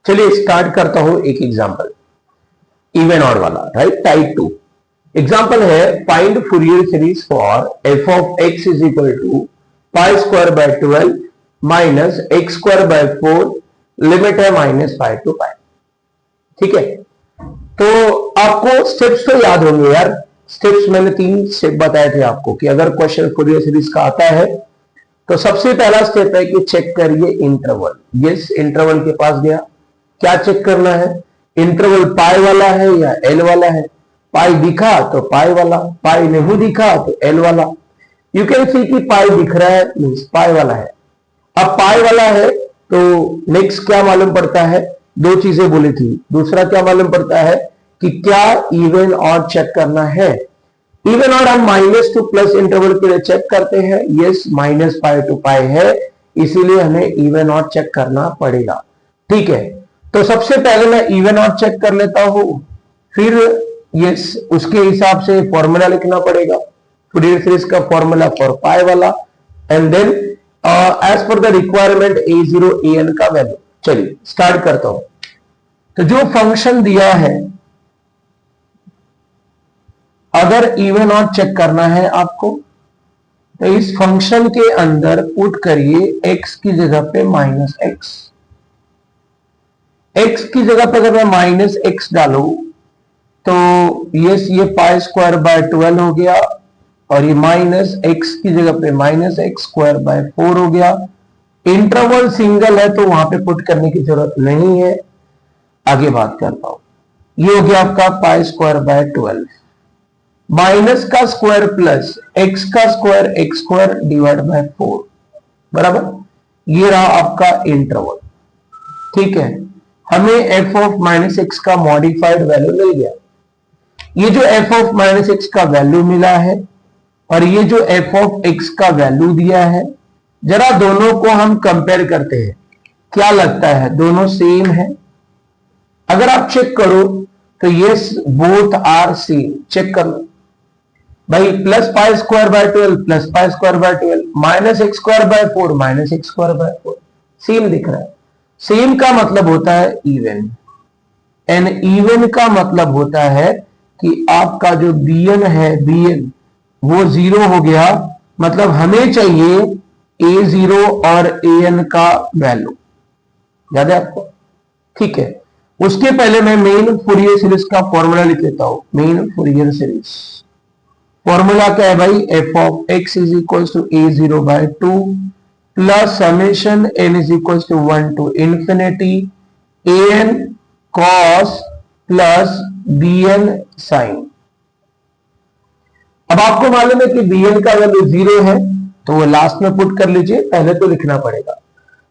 चलिए स्टार्ट करता हूं एक एग्जांपल, इवन ऑड वाला, राइट, टाइप 2 एग्जांपल है। Find Fourier series for f of x is equal to pi square by 12 minus x square by 4, limit है -pi to पाई। ठीक है, तो आपको स्टेप्स तो याद होंगे यार। स्टेप्स मैंने 3 स्टेप बताए थे आपको कि अगर क्वेश्चन फूरियर सीरीज का आता है तो सबसे पहला स्टेप है कि चेक करिए इंटरवल। यस, इंटरवल के पास गया, क्या चेक करना है, इंटरवल पाई वाला है या एल वाला है। पाई दिखा तो पाई वाला, पाई नहीं दिखा तो एल वाला। यू कैन सी कि पाई दिख रहा है मींस पाई वाला है। अब पाई वाला है तो नेक्स्ट क्या मालूम पड़ता है, 2 चीजें बोली थी। दूसरा क्या मालूम पड़ता है कि क्या इवन ऑड चेक करना है। इवन ऑड हम माइनस टू प्लस इंटरवल के लिए चेक करते हैं। यस, -पाई टू पाई है, इसीलिए हमें इवन ऑड चेक करना पड़ेगा। ठीक है, तो सबसे पहले मैं इवन ऑड चेक कर लेता हूं, फिर यस उसके हिसाब से फॉर्मूला लिखना पड़ेगा, फूरियर सीरीज का फॉर्मूला फॉर पाई वाला, and then as per the requirement a0 an का वैल्यू। चलिए स्टार्ट करता हूं। तो जो फंक्शन दिया है, अगर इवन ऑड चेक करना है आपको तो इस फंक्शन के अंदर पुट करिए x की जगह पे -x। x की जगह पे अगर मैं -x डालू तो यस ये पाई स्क्वायर बाय 12 हो गया, और ये -x की जगह पे -x स्क्वायर बाय 4 हो गया। इंटरवल सिंगल है तो वहां पे पुट करने की जरूरत नहीं है। आगे बात करता हूं, ये हो गया आपका पाई स्क्वायर बाय 12, माइनस का स्क्वायर प्लस x का square x square divide by 4 बराबर। ये रहा आपका इंटरवल। ठीक है, हमें f ऑफ -x का मॉडिफाइड वैल्यू मिल गया। ये जो f ऑफ -x का वैल्यू मिला है और ये जो f ऑफ x का वैल्यू दिया है, जरा दोनों को हम कंपेयर करते हैं। क्या लगता है दोनों सेम है? अगर आप चेक करो तो yes both are same. Check कर लो भाई, plus pi square by 12 plus pi square by 12 minus x square by 4 minus x square by 4 same दिख रहा है। सेम का मतलब होता है इवन, एंड इवन का मतलब होता है कि आपका जो bn है, bn वो 0 हो गया। मतलब हमें चाहिए a0 और an का वैल्यू, याद है आपको? ठीक है, उसके पहले मैं मेन फूरियर सीरीज का फॉर्मूला लिख लेता हूं। मेन फूरियर सीरीज फॉर्मूला क्या है भाई, f of x is equal to a0 by 2 plus summation n is equal to 1 to infinity an cos plus bn sin। अब आपको मालूम है कि bn का वैल्यू 0 है तो वो लास्ट में पुट कर लीजिए, पहले तो लिखना पड़ेगा।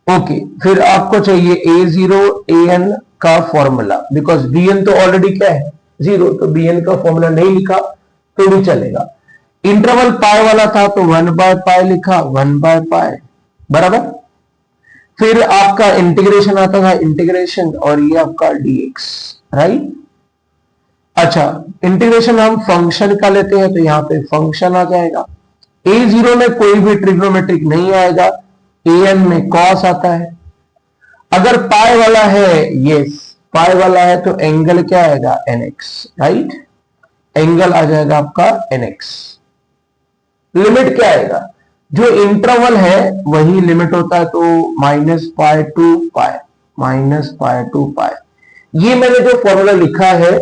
ओके, फिर आपको चाहिए a0 an का फॉर्मूला, बिकॉज bn तो ऑलरेडी क्या है 0, तो bn का फॉर्मूला नहीं लिखा तो भी चलेगा। इंटरवल पाई वाला था तो 1 बाय पाई लिखा, 1 बाय पाई बराबर। फिर आपका इंटीग्रेशन आता था, इंटीग्रेशन, और ये आपका dx, राइट। अच्छा, इंटीग्रेशन हम फंक्शन का लेते हैं तो यहां पे फंक्शन आ जाएगा। a0 में कोई भी ट्रिग्नोमेट्रिक नहीं आएगा, an में cos आता है। अगर पाई वाला है, यस पाई वाला है तो एंगल क्या आएगा nx, राइट। एंगल आ जाएगा आपका nx। लिमिट क्या आएगा, जो इंटरवल है वही लिमिट होता है, तो -पाई टू पाई, -पाई टू पाई। ये मैंने जो फॉर्मूला लिखा है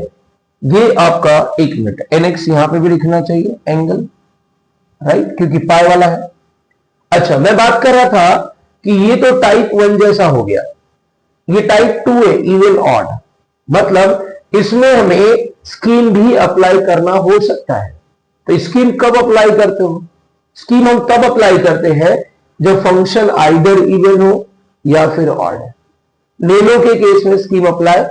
ये आपका, एक मिनट, nx यहां पे भी लिखना चाहिए एंगल, राइट, क्योंकि पाई वाला है। अच्छा, मैं बात कर रहा था कि ये तो टाइप 1 जैसा हो गया, ये टाइप 2 है इवन ऑड, मतलब इसमें हमें स्कीम भी अप्लाई करना हो सकता है। तो स्कीम कब अप्लाई करते हो? स्कीम हम तब अप्लाई करते हैं जब फंक्शन आइदर इवन हो या फिर ऑड है। लेनो के केस में स्कीम अप्लाई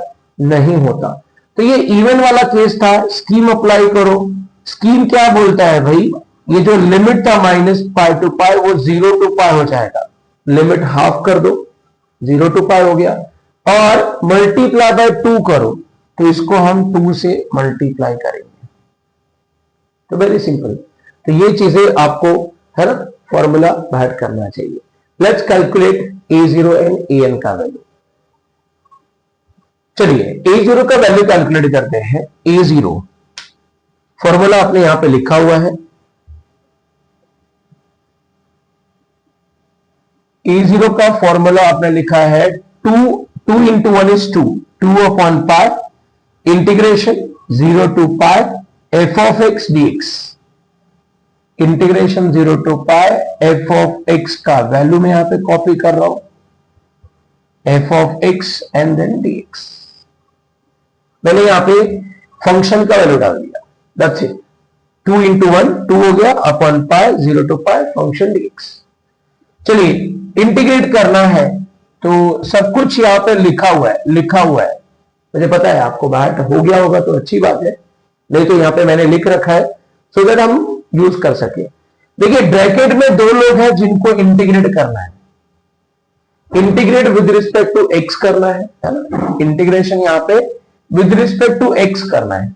नहीं होता, तो ये इवन वाला केस था, स्कीम अप्लाई करो। स्कीम क्या बोलता है भाई, ये जो लिमिट था -पाई टू पाई वो 0 टू पाई हो जाएगा, लिमिट हाफ कर दो, 0 टू पाई हो गया, और मल्टीप्लाई बाय 2 करो तो इसको हम 2 से मल्टीप्लाई करेंगे। तो वेरी सिंपल, तो ये चीजें आपको है ना फॉर्मूला बाहर करना चाहिए। Let's calculate a0 and an का वैल्यू। चलिए A0 का वैल्यू कैलकुलेट करते हैं। A0 फॉर्मूला आपने यहां पे लिखा हुआ है। A0 का फॉर्मूला आपने लिखा है 2 into 1 is 2 upon pi integration 0 to pi f of x dx। Integration 0 to pi f of x का वैल्यू मैं यहां पे कॉपी कर रहा हूं, f of x and then dx। मैंने यहां पे फंक्शन का वैल्यू डाल दिया, दैट्स इट। 2 into 1 2 हो गया upon pi 0 to pi function dx। चलिए इंटीग्रेट करना है तो सब कुछ यहां पे लिखा हुआ है। मुझे पता है आपको बाहर हो गया होगा तो अच्छी बात है, नहीं तो यहां पे मैंने लिख रखा है सो दैट हम यूज कर सके। देखिए ब्रैकेट में दो लोग हैं जिनको इंटीग्रेट करना है। Integrate with respect to x करना है ना, इंटीग्रेशन यहां पे विद रिस्पेक्ट टू एक्स करना है।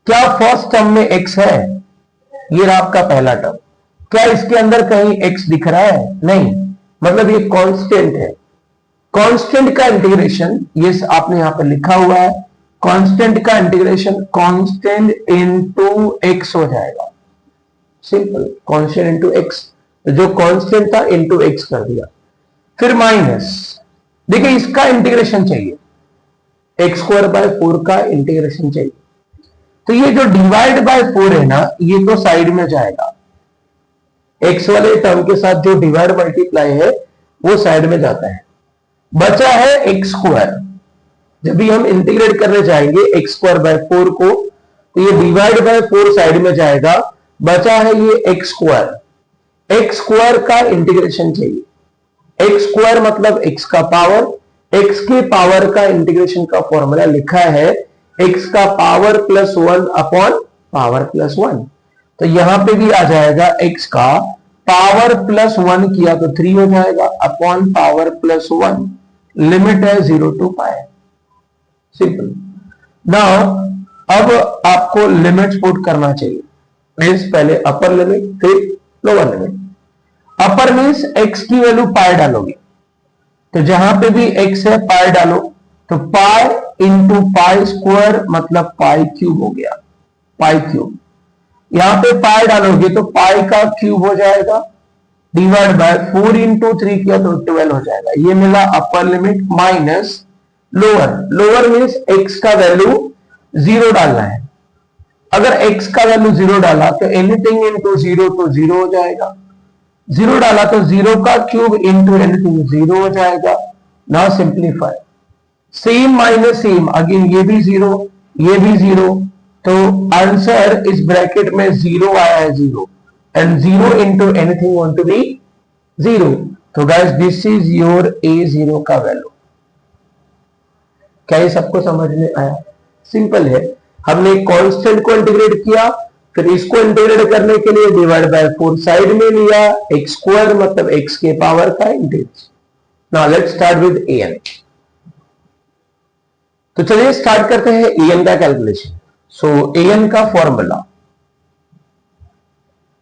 क्या फर्स्ट टर्म में एक्स है? ये रहा आपका पहला टर्म। क्या इसके अंदर कहीं एक्स दिख रहा है? नहीं, मतलब ये कांस्टेंट है। कांस्टेंट का इंटीग्रेशन ये आपने यहां पर लिखा हुआ है, कांस्टेंट का इंटीग्रेशन कांस्टेंट इनटू एक्स हो जाएगा। सिंपल, कांस्टेंट इनटू एक्स, जो कांस्टेंट था इनटू एक्स कर दिया। फिर माइनस, देखिए इसका इंटीग्रेशन चाहिए, एक्स स्क्वायर बाय 4 का इंटीग्रेशन चाहिए। तो ये जो डिवाइड बाय 4 है ना, ये तो साइड में जाएगा। एक्स वाले टर्म के साथ जो डिवाइड मल्टीप्लाई है वो साइड में जाता है। बचा है एक्स स्क्वायर। जब भी हम इंटीग्रेट करने जाएंगे एक्स स्क्वायर बाय 4 को, तो ये डिवाइड बाय 4 साइड में जाएगा। बचा है ये एक्स स्क्वायर। एक्स स्क्वायर का इंटीग्रेशन चाहिए। एक्स स्क्वायर मतलब एक्स का पावर, एक्स के पावर का इंटीग्रेशन का फॉर्मूला लिखा है एक्स का power plus 1 upon power plus 1। तो यहां पे भी आ जाएगा एक्स का पावर प्लस 1 किया तो 3 हो जाएगा अपॉन पावर प्लस 1। लिमिट है 0 to pi। सिंपल। नाउ अब आपको लिमिट पुट करना चाहिए। मीन्स पहले अपर लिमिट फिर लोअर लिमिट। अपर मीन्स एक्स की वैल्यू पाई डालोगे, तो जहां पे भी एक्स है पाई डालो, तो पाई इंटू पाई स्क्वायर मतलब पाई क्यूब हो गया, पाई क्यूब। यहां पे पाई डालोगे तो पाई का क्यूब हो जाएगा, डिवाइड बाय 4 इंटू 3 किया तो 12 हो जाएगा। ये मिला upper limit minus lower. Lower means x का वैल्यू 0 डालना है। अगर x का वैल्यू 0 डाला तो एनीथिंग इंटू 0 तो 0 हो जाएगा। 0 डाला तो 0 का क्यूब इंटू एनीथिंग 0 हो जाएगा। Now simplify, same minus same, again ये भी 0 ये भी 0, तो आंसर इस ब्रैकेट में 0 आया है, 0 and 0 into anything want to be 0। तो guys this is your A0 का वैल्यू। क्या ये सबको समझ में आया? सिंपल है। हमने कांस्टेंट को इंटीग्रेट किया, फिर इसको इंटीग्रेट करने के लिए डिवाइड बाय 4 साइड में लिया, एक्स स्क्वायर मतलब एक्स के पावर का integration. Now let's start with an। तो चलिए स्टार्ट करते हैं an का कैलकुलेशन। सो an का फॉर्मूला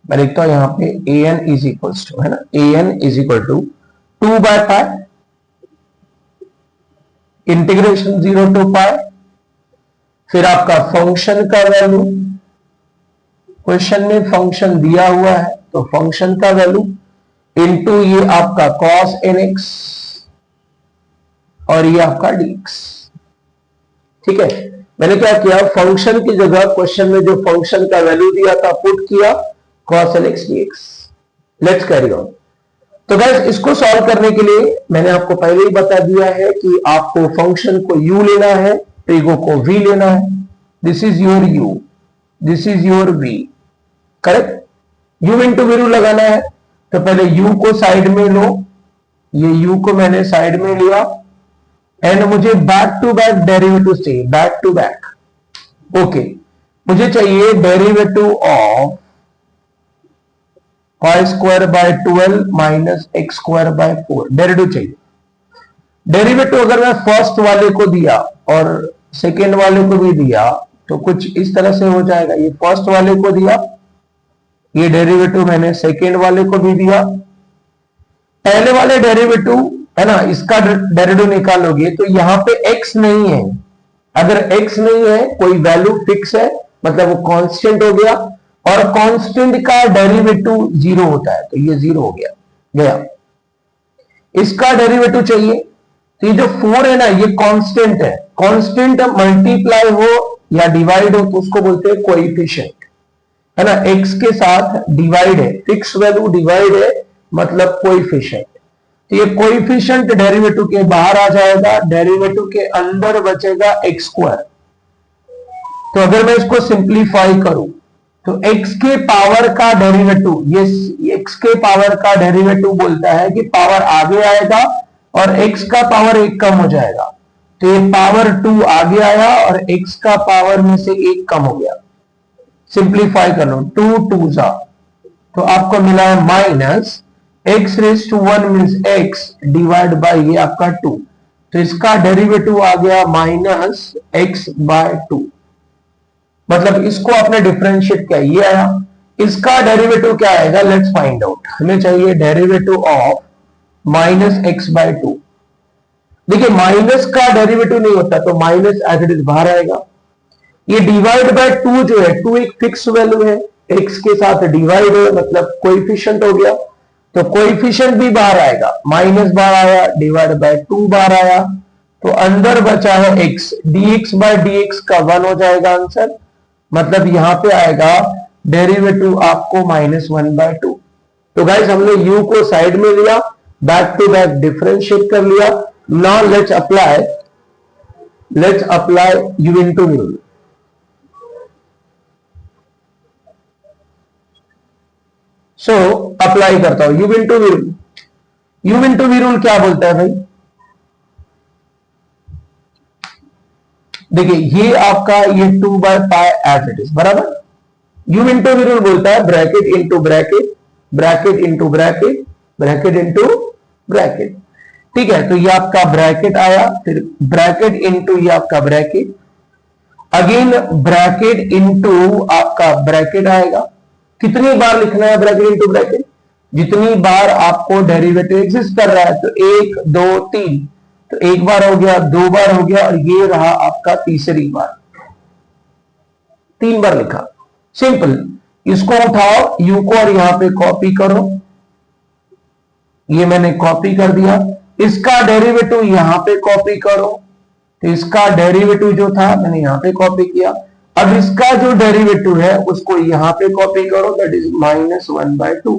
मैं लिखता हूं यहां पे an इज इक्वल टू, है ना, an is equal to 2 by pi integration 0 to pi, फिर आपका फंक्शन का वैल्यू, क्वेश्चन में फंक्शन दिया हुआ है तो फंक्शन का वैल्यू इनटू ये आपका cos nx और ये आपका dx। ठीक है, मैंने क्या किया, फंक्शन की जगह क्वेश्चन में जो फंक्शन का वैल्यू दिया था पुट किया cos nx dx। Let's carry on. तो गाइस इसको सॉल्व करने के लिए मैंने आपको पहले ही बता दिया है कि आपको फंक्शन को u लेना है, ट्रिगो को v लेना है। This is your u, this is your v, correct. u into v लगाना है तो पहले u को साइड में लो, ये u को मैंने साइड में लिया एंड मुझे बैक टू बैक डेरिवेटिव चाहिए, बैक टू बैक। ओके, मुझे चाहिए derivative of y square by 12 minus x square by 4, derivative चाहिए। डेरिवेटिव अगर मैं फर्स्ट वाले को दिया और सेकेंड वाले को भी दिया तो कुछ इस तरह से हो जाएगा। ये फर्स्ट वाले को दिया, ये डेरिवेटिव मैंने सेकेंड वाले को भी दिया। पहले वाले डेरिवेटिव है ना, इसका डेरिवेटिव निकालोगे तो यहाँ पे x नहीं है। अगर x नहीं है, कोई वैल्यू फिक्स है, मतलब वो कांस्टेंट हो गया, और कांस्टेंट का डेरिवेटिव जीरो होता है, तो ये जीरो हो गया। इसका डेरिवेटिव चाहिए, तो ये जो 4 है ना, ये कांस्टेंट है। कांस्टेंट मल्टीप्लाई हो या डिवाइड हो तो उसको बोलते हैं कोएफिशिएंट, है ना। x के साथ डिवाइड है, फिक्स वैल्यू डिवाइड है, मतलब कोएफिशिएंट। तो ये कोएफिशिएंट डेरिवेटिव के बाहर आ जाएगा, डेरिवेटिव के अंदर बचेगा x स्क्वायर। तो अगर मैं इसको सिंप्लीफाई करूं तो x के पावर का डेरिवेटिव, ये x के पावर का डेरिवेटिव बोलता है कि पावर आगे आएगा और x का पावर 1 कम हो जाएगा। तो ये पावर 2 आगे आया और x का पावर में से 1 कम हो गया। सिंप्लीफाई कर लो, 2 2 जा, तो आपको मिला है minus x raise to 1 means x divide by ये आपका 2। तो इसका डेरिवेटिव आ गया माइनस x बाय 2, मतलब इसको आपने डिफरेंशिएट किया, ये आया। इसका डेरिवेटिव क्या आएगा, लेट्स फाइंड आउट। हमें चाहिए derivative of minus x by 2। देखिए माइनस का डेरिवेटिव नहीं होता तो माइनस एज इट इज बाहर आएगा। ये डिवाइड बाय 2 जो है, 2 एक फिक्स वैल्यू है, x के साथ डिवाइड है, मतलब कोएफिशिएंट हो गया, तो कोएफिशिएंट भी बाहर आएगा। माइनस बाहर आया, डिवाइड बाय 2 बाहर आया, तो अंदर बचा है x, dx बाय dx का 1 हो जाएगा आंसर, मतलब यहां पे आएगा डेरिवेटिव आपको -1/2। तो गाइस हमने u को साइड में लिया, बैक टू बैक डिफरेंशिएट कर लिया। Now let's apply u into v rule. So apply करता हूं u into v rule. u into v rule क्या बोलता है भाई, देखिए ये आपका ये 2/पाई एज इट इज बराबर। u इनटू v रूल बोलता है bracket into bracket, bracket into bracket, bracket into bracket. ठीक है, तो ये आपका ब्रैकेट आया, फिर ब्रैकेट इनटू ये आपका ब्रैकेट, अगेन ब्रैकेट इनटू आपका ब्रैकेट आएगा। कितनी बार लिखना है ब्रैकेट इनटू ब्रैकेट, जितनी बार आपको डेरिवेटिव एग्जिस्ट कर रहा है। तो 1 2 3, तो 1 बार हो गया, 2 बार हो गया, और ये रहा आपका तीसरी बार, 3 बार लिखा। सिंपल, इसको उठाओ u को और यहां पे कॉपी करो, ये मैंने कॉपी कर दिया। इसका डेरिवेटिव यहां पे कॉपी करो, तो इसका डेरिवेटिव जो था मैंने यहां पे कॉपी किया। अब इसका जो डेरिवेटिव है उसको यहां पे कॉपी करो, that is -1/2।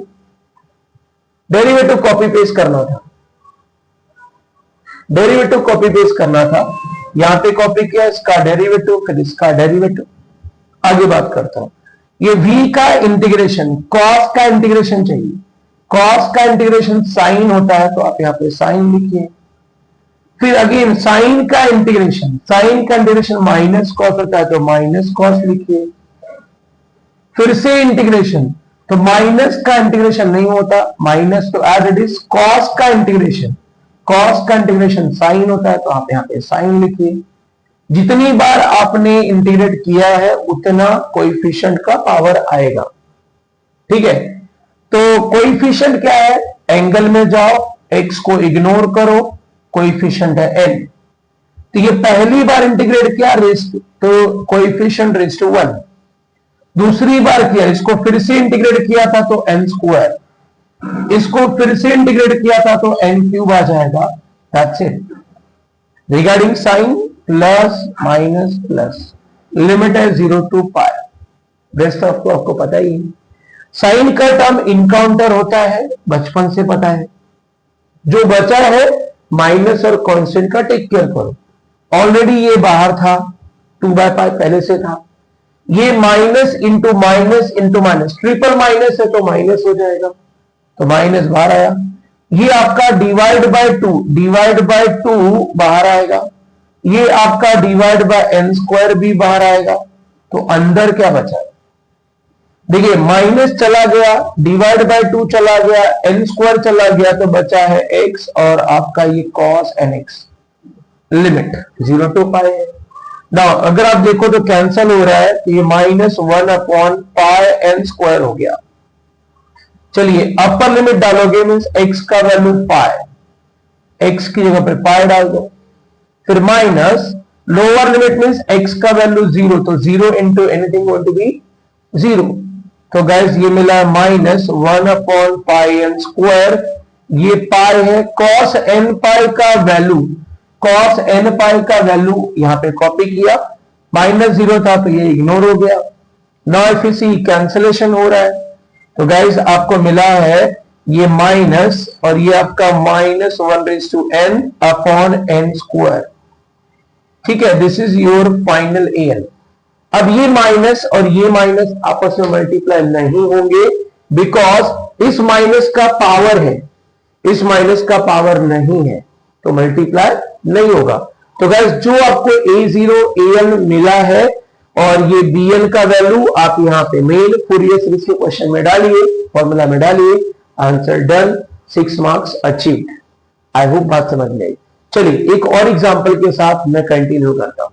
Derivative copy paste करना था, डेरिवेटिव कॉपी पेस्ट करना था, यहां पे कॉपी किया, इसका डेरिवेटिव, फिर इसका डेरिवेटिव। आगे बात करता हूं, ये v का इंटीग्रेशन, cos का इंटीग्रेशन चाहिए। cos का इंटीग्रेशन साइन होता है, तो आप यहां पे साइन लिखिए। फिर अगेन साइन का इंटीग्रेशन, साइन का इंटीग्रेशन माइनस कॉस होता है, तो माइनस कॉस लिखिए। फिर से इंटीग्रेशन, तो माइनस का इंटीग्रेशन नहीं होता, माइनस, तो एज इट इज कॉस का इंटीग्रेशन, कॉस का इंटीग्रेशन साइन होता है, तो आप यहां पे साइन लिखिए। जितनी बार आपने इंटीग्रेट किया है उतना कोएफिशिएंट का पावर आएगा। ठीक है, तो कोएफिशिएंट क्या है, एंगल में जाओ, x को इग्नोर करो, कोएफिशिएंट है n। तो ये पहली बार इंटीग्रेट किया रेस्ट, तो कोएफिशिएंट रेस्ट टू 1। दूसरी बार किया, इसको फिर से इंटीग्रेट किया था तो n स्क्वायर, इसको फिर से इंटीग्रेट किया था तो n क्यूब आ जाएगा। That's it. Regarding sine plus minus plus, limit है 0 to पाई, रेस्ट आपको पता ही है। साइन का टर्म इनकाउंटर होता है, बचपन से पता है। जो बचा है माइनस और कांस्टेंट का टेक केयर करो, ऑलरेडी ये बाहर था, 2/पाई पहले से था। ये minus into minus, triple minus है तो माइनस हो जाएगा, तो माइनस बाहर आया। ये आपका डिवाइड बाय 2 बाहर आएगा। ये आपका डिवाइड बाय n स्क्वायर भी बाहर आएगा, तो अंदर क्या बचा, देखिए माइनस चला गया, डिवाइड बाय 2 चला गया, n स्क्वायर चला गया, तो बचा है x और आपका ये cos nx। लिमिट 0 to पाई है। नाउ अगर आप देखो तो कैंसल हो रहा है, तो ये -1/पाई n स्क्वायर हो गया। चलिए अपर लिमिट डालोगे मीन्स x का वैल्यू पाई, x की जगह पे पाई डाल दो, फिर minus lower limit means x का वैल्यू 0, तो 0 into anything going to be 0। तो गाइस ये मिला माइनस 1/πn²। ये पाई है, cos n पाई का वैल्यू, cos n पाई का वैल्यू यहां पे कॉपी किया, माइनस 0 था तो ये इग्नोर हो गया। Now if you see cancellation हो रहा है, तो गाइस आपको मिला है ये माइनस और ये आपका -1/n/n²। ठीक है, this is your final an। अब ये माइनस और ये माइनस आपस में मल्टीप्लाई नहीं होंगे, बिकॉज इस माइनस का पावर है, इस माइनस का पावर नहीं है, तो मल्टीप्लाई नहीं होगा। तो गाइस जो आपको a0 an मिला है और ये bn का वैल्यू आप यहां पे मेन फूरियर सीरीज के क्वेश्चन में डालिए, फॉर्मूला में डालिए, answer done, 6 marks achieved. I hope बात समझ में आई। चलिए एक और एग्जांपल के साथ मैं कंटिन्यू करता हूं।